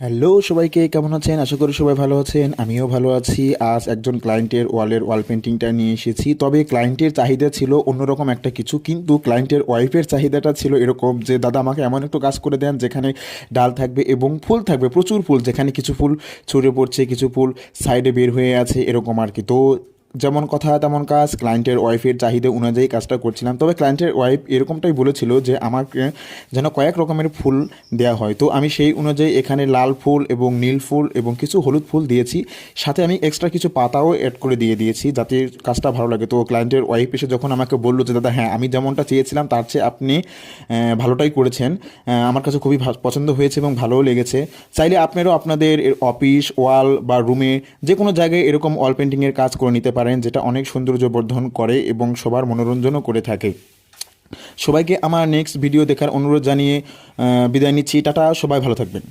Hello সবাইকে, কেমন আছেন? আশা করি সবাই ভালো আছেন। আমিও ভালো আছি। আজ একজন ক্লায়েন্টের ওয়াল পেন্টিংটা নিয়ে এসেছি। তবে ক্লায়েন্টের চাহিদা ছিল অন্যরকম একটা কিছু, কিন্তু ক্লায়েন্টের ওয়াইফের চাহিদাটা ছিল এরকম যে, দাদা আমাকে এমন একটু কাজ করে দেন যেখানে ডাল থাকবে এবং ফুল থাকবে, প্রচুর ফুল, যেখানে কিছু ফুল ছড়িয়ে পড়ছে, কিছু ফুল সাইডে বের হয়ে আছে, এরকম আর কি। তো যেমন কথা তেমন কাজ, ক্লায়েন্টের ওয়াইফের চাহিদা অনুযায়ী কাজটা করছিলাম। তবে ক্লায়েন্টের ওয়াইফ এরকমটাই বলেছিল যে আমাকে যেন কয়েক রকমের ফুল দেওয়া হয়। তো আমি সেই অনুযায়ী এখানে লাল ফুল এবং নীল ফুল এবং কিছু হলুদ ফুল দিয়েছি। সাথে আমি এক্সট্রা কিছু পাতাও অ্যাড করে দিয়েছি যাতে কাজটা ভালো লাগে। তো ক্লায়েন্টের ওয়াইফ এসে যখন আমাকে বললো যে, দাদা হ্যাঁ, আমি যেমনটা চেয়েছিলাম তার চেয়ে আপনি ভালোটাই করেছেন, আমার কাছে খুবই পছন্দ হয়েছে এবং ভালোও লেগেছে। চাইলে আপনারাও আপনাদের অফিস ওয়াল বা রুমে যে কোনো জায়গায় এরকম ওয়াল পেন্টিংয়ের কাজ করে নিতে পারেন, যেটা অনেক সৌন্দর্য বর্ধন করে এবং সবার মনোরঞ্জনও করে থাকে। সবাইকে আমার নেক্সট ভিডিও দেখার অনুরোধ জানিয়ে বিদায় নিচ্ছি। টাটা, সবাই ভালো থাকবেন।